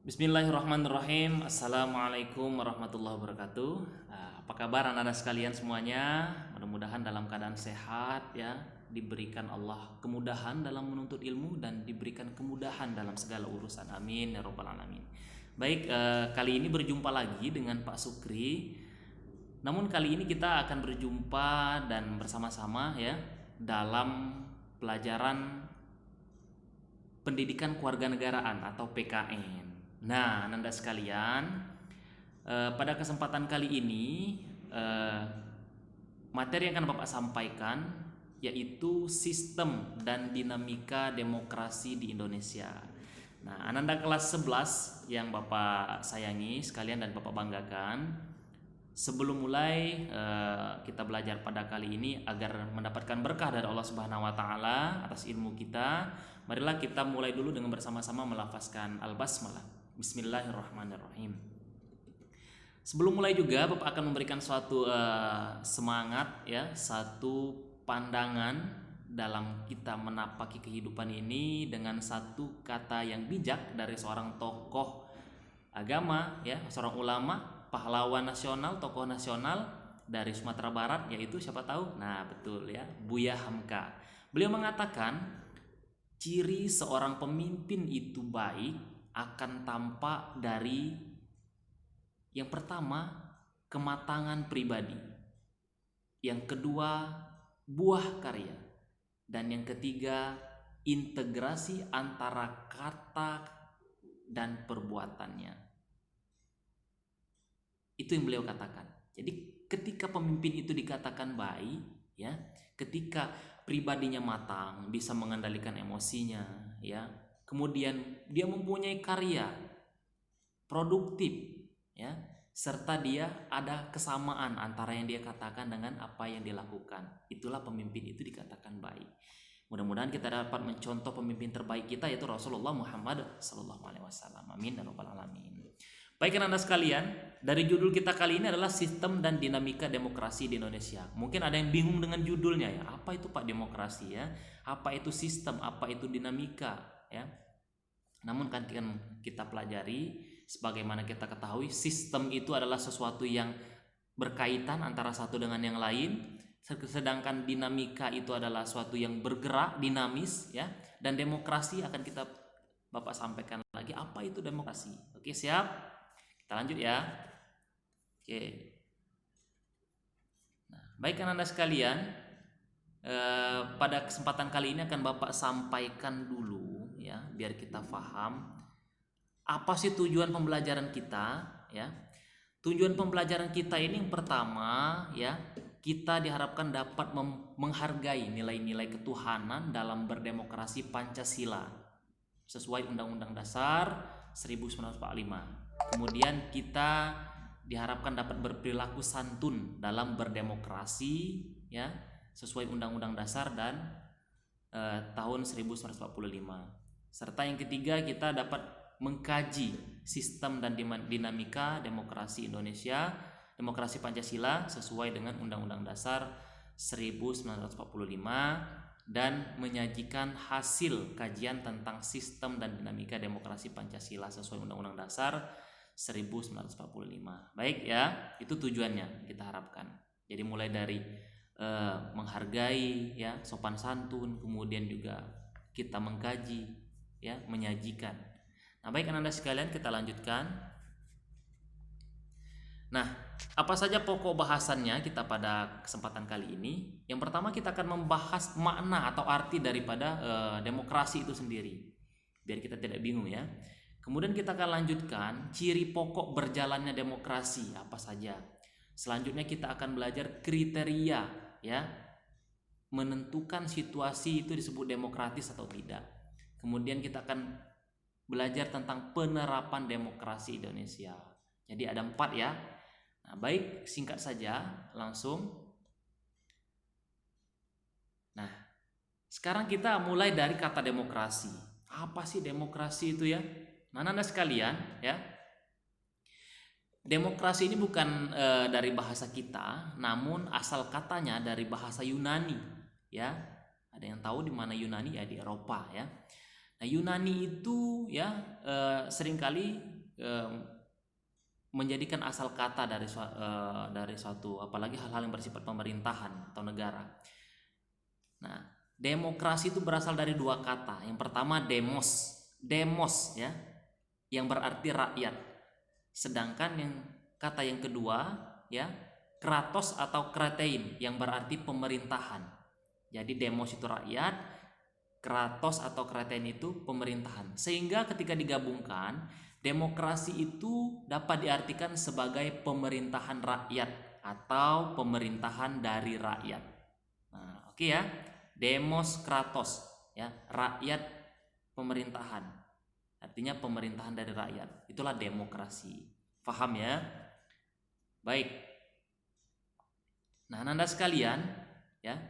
Bismillahirrahmanirrahim. Assalamualaikum warahmatullahi wabarakatuh. Apa kabar anak-anak sekalian semuanya? Mudah-mudahan dalam keadaan sehat ya, diberikan Allah kemudahan dalam menuntut ilmu dan diberikan kemudahan dalam segala urusan. Amin ya robbal alamin. Baik, kali ini berjumpa lagi dengan Pak Sukri. Namun kali ini kita akan berjumpa dan bersama-sama ya dalam pelajaran pendidikan kewarganegaraan atau PKN. Nah, Nanda sekalian, pada kesempatan kali ini eh, materi yang akan Bapak sampaikan yaitu sistem dan dinamika demokrasi di Indonesia. Nah, Ananda kelas 11 yang Bapak sayangi sekalian dan Bapak banggakan, sebelum mulai kita belajar pada kali ini agar mendapatkan berkah dari Allah Subhanahu wa taala atas ilmu kita, marilah kita mulai dulu dengan bersama-sama melafazkan al-basmalah. Bismillahirrahmanirrahim. Sebelum mulai juga Bapak akan memberikan suatu semangat ya, satu pandangan dalam kita menapaki kehidupan ini dengan satu kata yang bijak dari seorang tokoh agama ya, seorang ulama, pahlawan nasional, tokoh nasional dari Sumatera Barat, yaitu siapa tahu? Nah, betul ya, Buya Hamka. Beliau mengatakan ciri seorang pemimpin itu baik akan tampak dari yang pertama, kematangan pribadi. Yang kedua, buah karya. Dan yang ketiga, integrasi antara kata dan perbuatannya. Itu yang beliau katakan. Jadi ketika pemimpin itu dikatakan baik ya, ketika pribadinya matang, bisa mengendalikan emosinya ya, kemudian dia mempunyai karya, produktif ya, serta dia ada kesamaan antara yang dia katakan dengan apa yang dilakukan, itulah pemimpin itu dikatakan baik. Mudah-mudahan kita dapat mencontoh pemimpin terbaik kita, yaitu Rasulullah Muhammad SAW. Amin ya rabbal alamin. Baik Anda sekalian, dari judul kita kali ini adalah sistem dan dinamika demokrasi di Indonesia. Mungkin ada yang bingung dengan judulnya ya, apa itu Pak demokrasi ya, apa itu sistem, apa itu dinamika ya. Namun kan kita pelajari, sebagaimana kita ketahui, sistem itu adalah sesuatu yang berkaitan antara satu dengan yang lain, sedangkan dinamika itu adalah sesuatu yang bergerak, dinamis ya. Dan demokrasi akan kita Bapak sampaikan lagi apa itu demokrasi. Oke, siap? Kita lanjut ya. Oke. Nah, baik Anda sekalian, pada kesempatan kali ini akan Bapak sampaikan dulu ya, biar kita paham apa sih tujuan pembelajaran kita ya. Tujuan pembelajaran kita ini yang pertama ya, kita diharapkan dapat menghargai nilai-nilai ketuhanan dalam berdemokrasi Pancasila sesuai Undang-Undang Dasar 1945. Kemudian kita diharapkan dapat berperilaku santun dalam berdemokrasi ya, sesuai Undang-Undang Dasar dan tahun 1945. Serta yang ketiga, kita dapat mengkaji sistem dan dinamika demokrasi Indonesia, demokrasi Pancasila sesuai dengan Undang-Undang Dasar 1945 dan menyajikan hasil kajian tentang sistem dan dinamika demokrasi Pancasila sesuai Undang-Undang Dasar 1945. Baik ya, itu tujuannya kita harapkan. Jadi mulai dari menghargai ya, sopan santun, kemudian juga kita mengkaji ya, menyajikan. Nah, baik Anda sekalian, kita lanjutkan. Nah, apa saja pokok bahasannya kita pada kesempatan kali ini? Yang pertama, kita akan membahas makna atau arti daripada demokrasi itu sendiri, biar kita tidak bingung ya. Kemudian kita akan lanjutkan ciri pokok berjalannya demokrasi apa saja. Selanjutnya kita akan belajar kriteria ya, menentukan situasi itu disebut demokratis atau tidak. Kemudian kita akan belajar tentang penerapan demokrasi Indonesia. Jadi ada 4 ya. Nah, baik, singkat saja langsung. Nah, sekarang kita mulai dari kata demokrasi. Apa sih demokrasi itu ya? Nah, Anda sekalian ya, demokrasi ini bukan dari bahasa kita, namun asal katanya dari bahasa Yunani ya. Ada yang tahu di mana Yunani? Ya di Eropa ya. Nah, Yunani itu ya seringkali menjadikan asal kata dari suatu, apalagi hal-hal yang bersifat pemerintahan atau negara. Nah, demokrasi itu berasal dari dua kata. Yang pertama demos ya, yang berarti rakyat. Sedangkan kata yang kedua ya, kratos atau kratein, yang berarti pemerintahan. Jadi demos itu rakyat, kratos atau kratein itu pemerintahan. Sehingga ketika digabungkan, demokrasi itu dapat diartikan sebagai pemerintahan rakyat atau pemerintahan dari rakyat. Nah, oke ya. Demos kratos ya, rakyat pemerintahan. Artinya pemerintahan dari rakyat. Itulah demokrasi. Paham ya? Baik. Nah, Anda sekalian ya.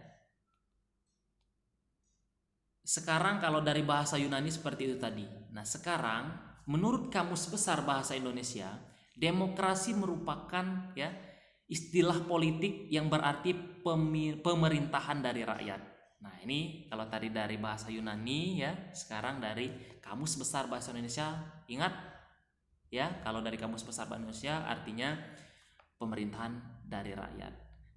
Sekarang kalau dari bahasa Yunani seperti itu tadi. Nah, sekarang menurut Kamus Besar Bahasa Indonesia, demokrasi merupakan ya istilah politik yang berarti pemerintahan dari rakyat. Nah, ini kalau tadi dari bahasa Yunani ya, sekarang dari Kamus Besar Bahasa Indonesia. Ingat ya, kalau dari Kamus Besar Bahasa Indonesia artinya pemerintahan dari rakyat.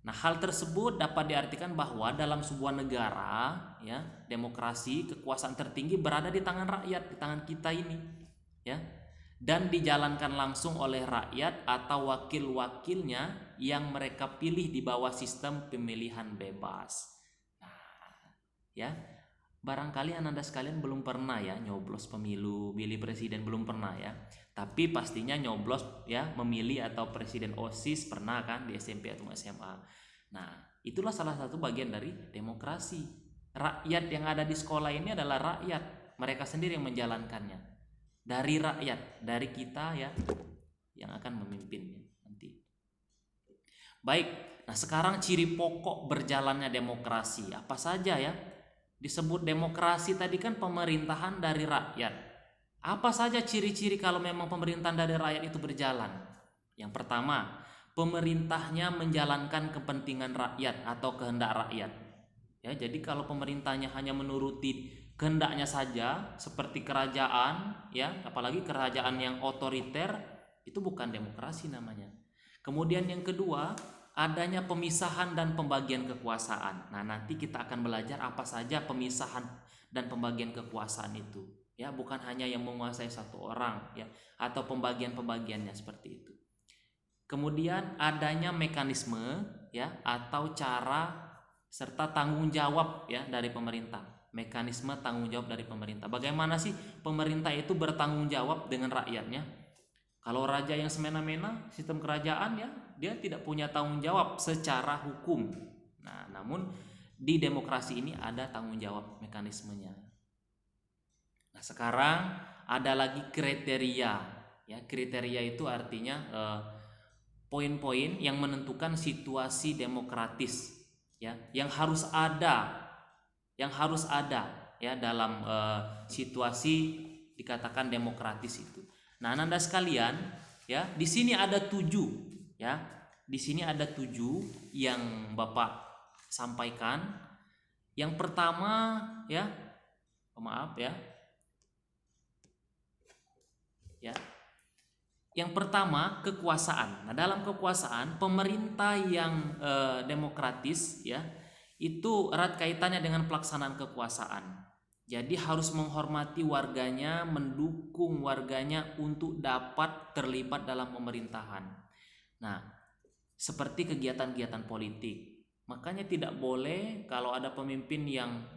Nah, hal tersebut dapat diartikan bahwa dalam sebuah negara ya, demokrasi, kekuasaan tertinggi berada di tangan rakyat, di tangan kita ini ya, dan dijalankan langsung oleh rakyat atau wakil-wakilnya yang mereka pilih di bawah sistem pemilihan bebas. Ya, barangkali Anda sekalian belum pernah ya nyoblos pemilu, pilih presiden, belum pernah ya. Tapi pastinya nyoblos ya, memilih atau presiden OSIS pernah kan di SMP atau SMA. Nah, itulah salah satu bagian dari demokrasi. Rakyat yang ada di sekolah ini adalah rakyat, mereka sendiri yang menjalankannya. Dari rakyat, dari kita ya, yang akan memimpinnya nanti. Baik, nah sekarang ciri pokok berjalannya demokrasi apa saja ya? Disebut demokrasi tadi kan pemerintahan dari rakyat. Apa saja ciri-ciri kalau memang pemerintahan dari rakyat itu berjalan? Yang pertama, pemerintahnya menjalankan kepentingan rakyat atau kehendak rakyat. Ya, jadi kalau pemerintahnya hanya menuruti kehendaknya saja seperti kerajaan ya, apalagi kerajaan yang otoriter, itu bukan demokrasi namanya. Kemudian yang kedua, adanya pemisahan dan pembagian kekuasaan. Nah, nanti kita akan belajar apa saja pemisahan dan pembagian kekuasaan itu. Ya, bukan hanya yang menguasai satu orang ya, atau pembagian-pembagiannya seperti itu. Kemudian adanya mekanisme ya atau cara serta tanggung jawab ya dari pemerintah. Mekanisme tanggung jawab dari pemerintah. Bagaimana sih pemerintah itu bertanggung jawab dengan rakyatnya? Kalau raja yang semena-mena, sistem kerajaan ya, dia tidak punya tanggung jawab secara hukum. Nah, namun di demokrasi ini ada tanggung jawab mekanismenya. Nah, sekarang ada lagi kriteria. Ya, kriteria itu artinya poin-poin yang menentukan situasi demokratis ya, yang harus ada ya dalam situasi dikatakan demokratis itu. Nah, Anda sekalian, ya, di sini ada 7, ya. Di sini ada 7 yang Bapak sampaikan. Yang pertama, ya, maaf ya. Ya. Yang pertama, kekuasaan. Nah, dalam kekuasaan, pemerintah yang demokratis, ya, itu erat kaitannya dengan pelaksanaan kekuasaan. Jadi harus menghormati warganya, mendukung warganya untuk dapat terlibat dalam pemerintahan. Nah, seperti kegiatan-kegiatan politik. Makanya tidak boleh kalau ada pemimpin yang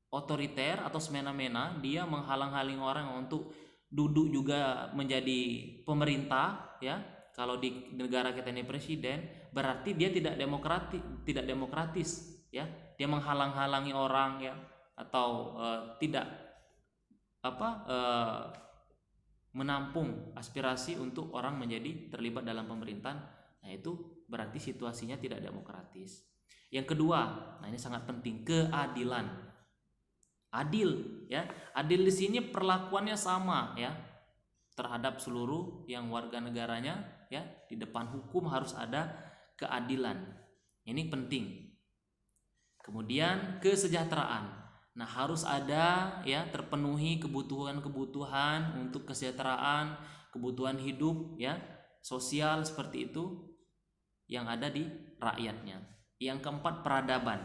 otoriter atau semena-mena, dia menghalang-halangi orang untuk duduk juga menjadi pemerintah, ya. Kalau di negara kita ini presiden, berarti dia tidak demokratis, ya. Dia menghalang-halangi orang, ya, atau tidak menampung aspirasi untuk orang menjadi terlibat dalam pemerintahan. Nah, itu berarti situasinya tidak demokratis. Yang kedua, nah ini sangat penting, keadilan. Adil, ya. Adil di sini perlakuannya sama, ya, terhadap seluruh yang warga negaranya, ya. Di depan hukum harus ada keadilan. Ini penting. Kemudian kesejahteraan. Nah, harus ada, ya, terpenuhi kebutuhan-kebutuhan untuk kesejahteraan, kebutuhan hidup ya, sosial seperti itu yang ada di rakyatnya. Yang keempat, peradaban.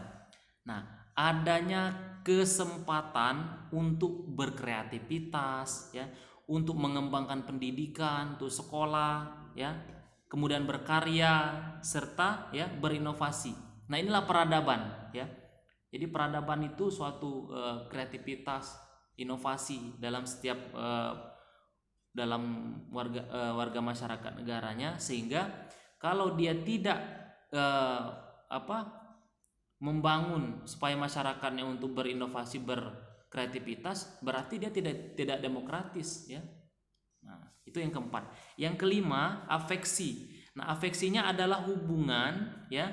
Nah, adanya kesempatan untuk berkreativitas ya, untuk mengembangkan pendidikan, untuk sekolah ya, kemudian berkarya serta ya berinovasi. Nah, inilah peradaban ya. Jadi peradaban itu suatu kreativitas, inovasi dalam setiap dalam warga masyarakat negaranya, sehingga kalau dia tidak apa membangun supaya masyarakatnya untuk berinovasi, berkreativitas, berarti dia tidak demokratis ya. Nah, itu yang keempat. Yang kelima, afeksi. Nah, afeksinya adalah hubungan ya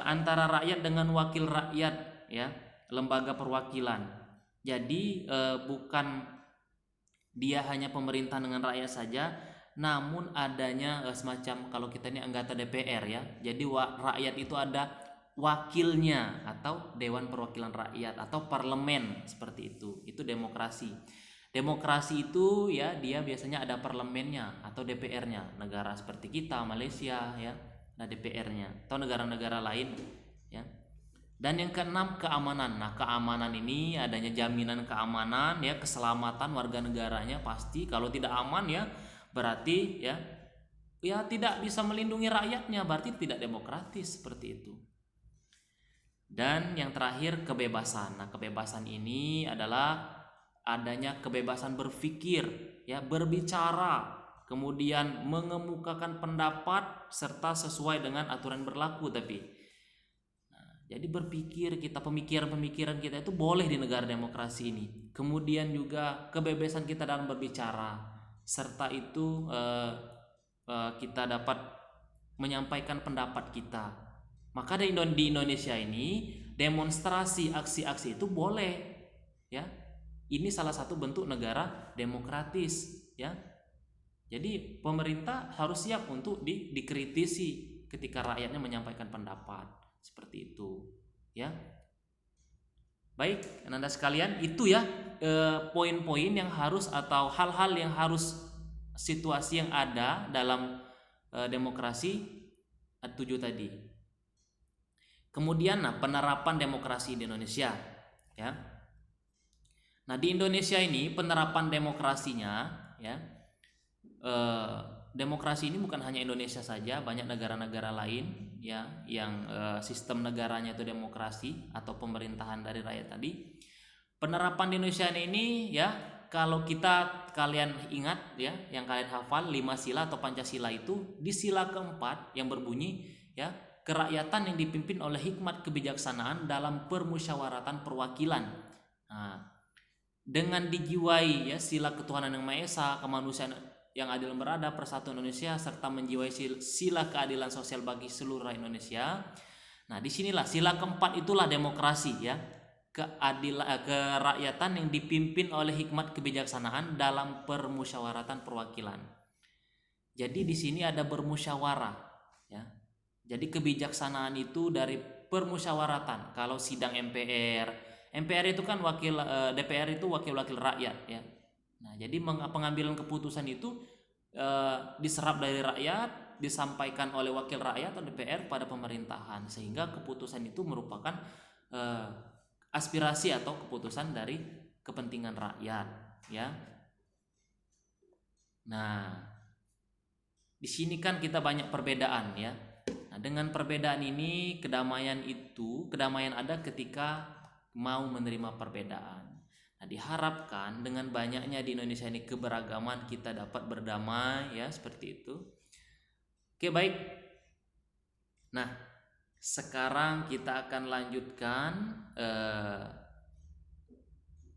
antara rakyat dengan wakil rakyat ya, lembaga perwakilan. Jadi bukan dia hanya pemerintah dengan rakyat saja, namun adanya semacam, kalau kita ini anggota DPR ya, jadi rakyat itu ada wakilnya atau Dewan Perwakilan Rakyat atau parlemen, seperti itu demokrasi. Demokrasi itu ya, dia biasanya ada parlemennya atau DPR-nya. Negara seperti kita, Malaysia ya, ada DPR-nya, atau negara-negara lain ya. Dan yang keenam, keamanan. Nah, keamanan ini adanya jaminan keamanan ya, keselamatan warga negaranya. Pasti kalau tidak aman ya, berarti ya tidak bisa melindungi rakyatnya, berarti tidak demokratis, seperti itu. Dan yang terakhir, kebebasan. Nah, kebebasan ini adalah adanya kebebasan berpikir ya, berbicara, kemudian mengemukakan pendapat serta sesuai dengan aturan berlaku. Tapi jadi berpikir kita, pemikiran kita itu boleh di negara demokrasi ini. Kemudian juga kebebasan kita dalam berbicara, serta itu kita dapat menyampaikan pendapat kita. Maka di Indonesia ini demonstrasi, aksi-aksi itu boleh ya. Ini salah satu bentuk negara demokratis ya. Jadi pemerintah harus siap untuk dikritisi ketika rakyatnya menyampaikan pendapat, seperti itu ya. Baik, Anda sekalian, itu ya poin-poin yang harus, atau hal-hal yang harus, situasi yang ada dalam demokrasi 7 tadi. Kemudian penerapan demokrasi di Indonesia ya. Nah, di Indonesia ini penerapan demokrasinya ya, demokrasi ini bukan hanya Indonesia saja, banyak negara-negara lain ya yang sistem negaranya itu demokrasi atau pemerintahan dari rakyat tadi. Penerapan di Indonesia ini ya, kalau kalian ingat ya, yang kalian hafal 5 sila atau Pancasila itu, di sila keempat yang berbunyi ya, kerakyatan yang dipimpin oleh hikmat kebijaksanaan dalam permusyawaratan perwakilan. Nah, dengan dijiwai ya sila ketuhanan yang Maha Esa, kemanusiaan yang adil beradab, persatuan Indonesia, serta menjiwai sila keadilan sosial bagi seluruh rakyat Indonesia. Nah, disinilah sila keempat, itulah demokrasi ya, kerakyatan yang dipimpin oleh hikmat kebijaksanaan dalam permusyawaratan perwakilan. Jadi di sini ada bermusyawarah ya. Jadi kebijaksanaan itu dari permusyawaratan. Kalau sidang MPR itu kan wakil, DPR itu wakil-wakil rakyat ya. Nah, jadi pengambilan keputusan itu diserap dari rakyat, disampaikan oleh wakil rakyat atau DPR pada pemerintahan, sehingga keputusan itu merupakan aspirasi atau keputusan dari kepentingan rakyat ya. Nah, di sini kan kita banyak perbedaan ya. Nah, dengan perbedaan ini kedamaian ada ketika mau menerima perbedaan. Nah, diharapkan dengan banyaknya di Indonesia ini keberagaman, kita dapat berdamai ya, seperti itu. Oke, baik. Nah, sekarang kita akan lanjutkan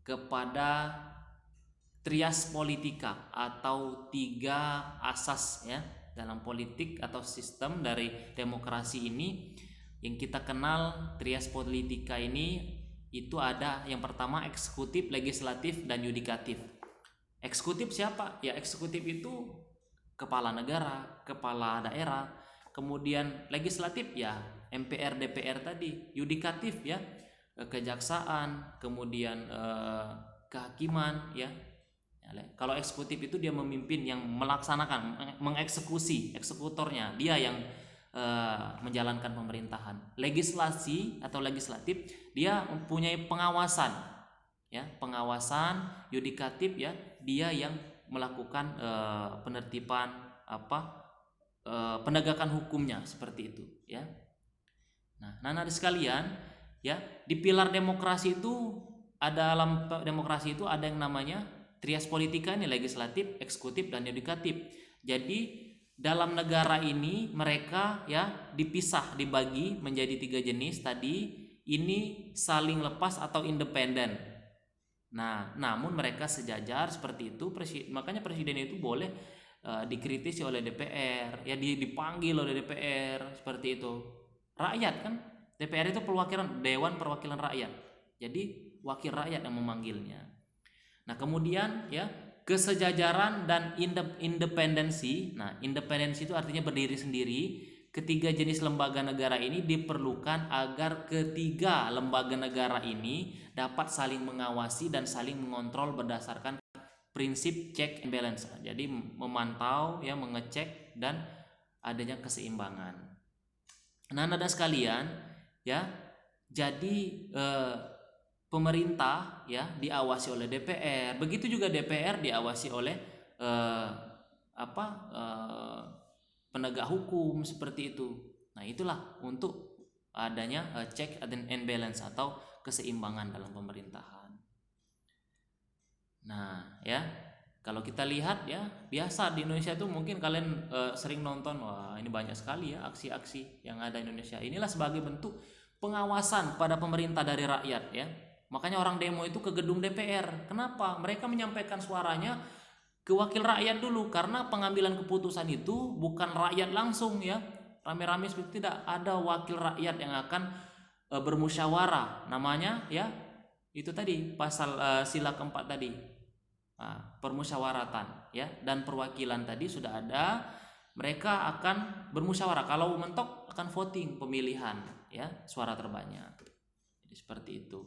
kepada trias politika atau 3 asas ya dalam politik atau sistem dari demokrasi ini. Yang kita kenal trias politika ini itu ada yang pertama eksekutif, legislatif, dan yudikatif. Eksekutif siapa? Ya, eksekutif itu kepala negara, kepala daerah. Kemudian legislatif ya MPR, DPR tadi. Yudikatif ya kejaksaan, kemudian kehakiman ya. Kalau eksekutif itu dia memimpin, yang melaksanakan, mengeksekusi, eksekutornya, dia yang menjalankan pemerintahan. Legislasi atau legislatif dia mempunyai pengawasan, ya, pengawasan. Yudikatif ya, dia yang melakukan penertiban penegakan hukumnya, seperti itu ya. Nah, anak-anak sekalian ya, di pilar demokrasi itu dalam demokrasi itu ada yang namanya trias politika, ini legislatif, eksekutif, dan yudikatif. Jadi dalam negara ini mereka ya dipisah, dibagi menjadi 3 jenis tadi. Ini saling lepas atau independen. Nah, namun mereka sejajar seperti itu. Makanya presiden itu boleh dikritisi oleh DPR, ya dipanggil oleh DPR, seperti itu. Rakyat kan, DPR itu perwakilan, Dewan Perwakilan Rakyat. Jadi wakil rakyat yang memanggilnya. Nah, kemudian ya, kesejajaran dan independensi. Nah, independensi itu artinya berdiri sendiri. Ketiga jenis lembaga negara ini diperlukan agar ketiga lembaga negara ini dapat saling mengawasi dan saling mengontrol berdasarkan prinsip check and balance. Jadi memantau ya, mengecek dan adanya keseimbangan. Nah, anak sekalian ya, jadi pemerintah ya diawasi oleh DPR, begitu juga DPR diawasi oleh penegak hukum, seperti itu. Nah, itulah untuk adanya check and balance atau keseimbangan dalam pemerintahan. Nah ya, kalau kita lihat ya, biasa di Indonesia itu mungkin kalian sering nonton, wah ini banyak sekali ya aksi-aksi yang ada di Indonesia. Inilah sebagai bentuk pengawasan pada pemerintah dari rakyat ya. Makanya orang demo itu ke gedung DPR. Kenapa? Mereka menyampaikan suaranya ke wakil rakyat dulu, karena pengambilan keputusan itu bukan rakyat langsung ya, rame-rame seperti, tidak, ada wakil rakyat yang akan bermusyawarah, namanya ya itu tadi pasal sila keempat tadi, permusyawaratan ya, dan perwakilan tadi sudah ada, mereka akan bermusyawarah, kalau mentok akan voting pemilihan ya, suara terbanyak. Jadi seperti itu.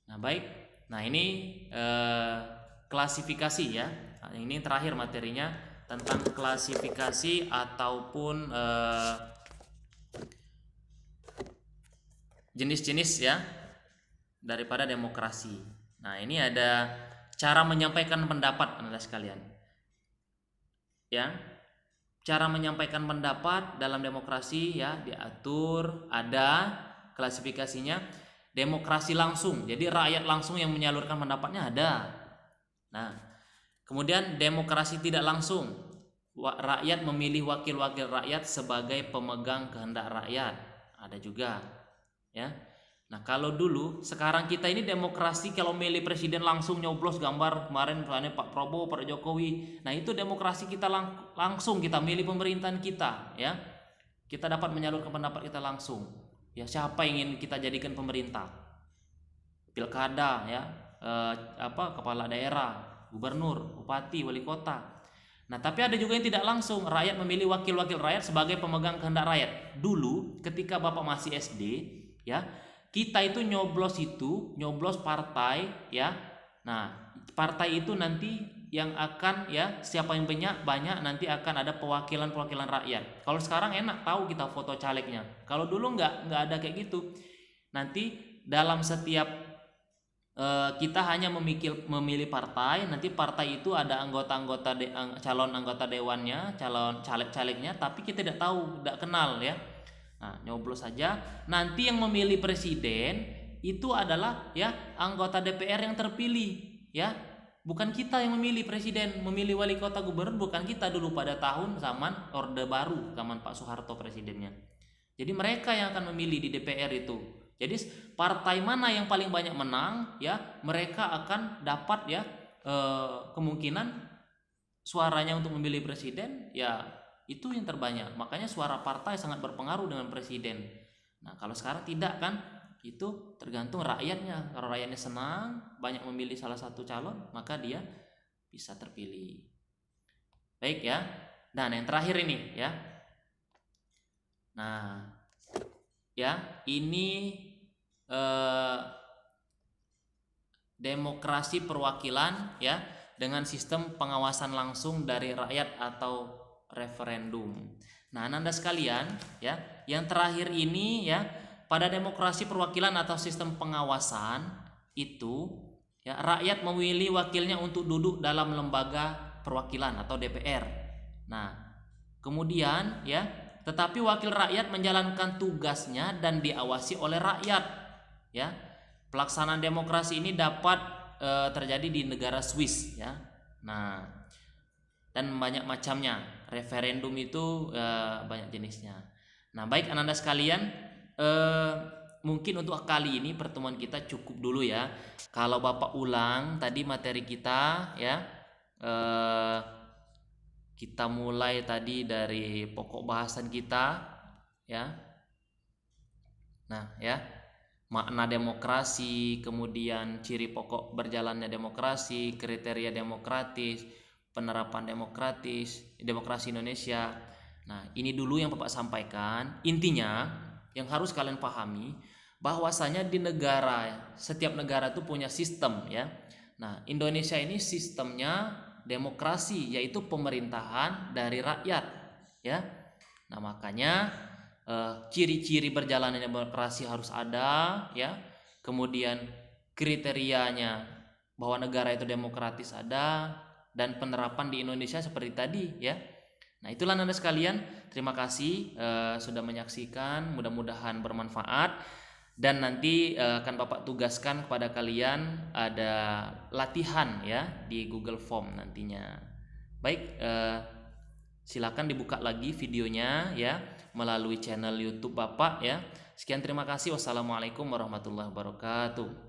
Nah baik, nah ini klasifikasi ya. Nah, ini terakhir materinya tentang klasifikasi ataupun jenis-jenis ya daripada demokrasi. Nah ini ada cara menyampaikan pendapat, Anda sekalian. Ya, cara menyampaikan pendapat dalam demokrasi ya diatur, ada klasifikasinya. Demokrasi langsung, jadi rakyat langsung yang menyalurkan pendapatnya, ada. Nah, kemudian demokrasi tidak langsung, rakyat memilih wakil-wakil rakyat sebagai pemegang kehendak rakyat, ada juga ya. Nah, kalau dulu, sekarang kita ini demokrasi, kalau milih presiden langsung nyoblos gambar kemarin misalnya Pak Prabowo, Pak Jokowi. Nah, itu demokrasi kita langsung kita milih pemerintahan kita ya. Kita dapat menyalurkan pendapat kita langsung. Ya, siapa yang ingin kita jadikan pemerintah? Pilkada ya, kepala daerah, gubernur, bupati, wali kota. Nah, tapi ada juga yang tidak langsung, rakyat memilih wakil-wakil rakyat sebagai pemegang kehendak rakyat. Dulu ketika Bapak masih SD ya, kita itu nyoblos partai ya. Nah, partai itu nanti yang akan ya, siapa yang banyak nanti akan ada perwakilan rakyat. Kalau sekarang enak tahu kita foto calegnya. Kalau dulu nggak ada kayak gitu. Nanti dalam setiap kita hanya memilih partai, nanti partai itu ada calon anggota dewannya, calon calegnya, tapi kita tidak tahu, tidak kenal ya. Nah, nyoblos saja. Nanti yang memilih presiden itu adalah ya anggota DPR yang terpilih ya. Bukan kita yang memilih presiden, memilih wali kota, gubernur, bukan kita dulu pada tahun zaman Orde Baru, zaman Pak Soeharto presidennya. Jadi mereka yang akan memilih di DPR itu. Jadi partai mana yang paling banyak menang ya, mereka akan dapat ya kemungkinan suaranya untuk memilih presiden ya, itu yang terbanyak. Makanya suara partai sangat berpengaruh dengan presiden. Nah, kalau sekarang tidak kan, itu tergantung rakyatnya. Kalau rakyatnya senang banyak memilih salah satu calon, maka dia bisa terpilih. Baik ya. Dan yang terakhir ini ya. Nah, ya, ini demokrasi perwakilan ya dengan sistem pengawasan langsung dari rakyat atau referendum. Nah, Anda sekalian ya, yang terakhir ini ya, pada demokrasi perwakilan atau sistem pengawasan itu ya rakyat memilih wakilnya untuk duduk dalam lembaga perwakilan atau DPR. Nah, kemudian ya, tetapi wakil rakyat menjalankan tugasnya dan diawasi oleh rakyat ya. Pelaksanaan demokrasi ini dapat terjadi di negara Swiss ya. Nah, dan banyak macamnya. Referendum itu banyak jenisnya. Nah, baik Ananda sekalian, mungkin untuk kali ini pertemuan kita cukup dulu ya. Kalau Bapak ulang tadi materi kita ya, kita mulai tadi dari pokok bahasan kita ya. Nah, ya, makna demokrasi, kemudian ciri pokok berjalannya demokrasi, kriteria demokratis, penerapan demokrasi Indonesia. Nah, ini dulu yang Bapak sampaikan. Intinya yang harus kalian pahami bahwasanya di negara, setiap negara itu punya sistem ya. Nah, Indonesia ini sistemnya demokrasi, yaitu pemerintahan dari rakyat ya. Nah, makanya ciri-ciri berjalannya demokrasi harus ada ya. Kemudian kriterianya bahwa negara itu demokratis ada, dan penerapan di Indonesia seperti tadi ya. Nah, itulah Anda sekalian, terima kasih sudah menyaksikan, mudah-mudahan bermanfaat. Dan nanti akan Bapak tugaskan kepada kalian ada latihan ya di Google Form nantinya. Baik, silakan dibuka lagi videonya ya melalui channel YouTube Bapak ya. Sekian, terima kasih. Wassalamualaikum warahmatullahi wabarakatuh.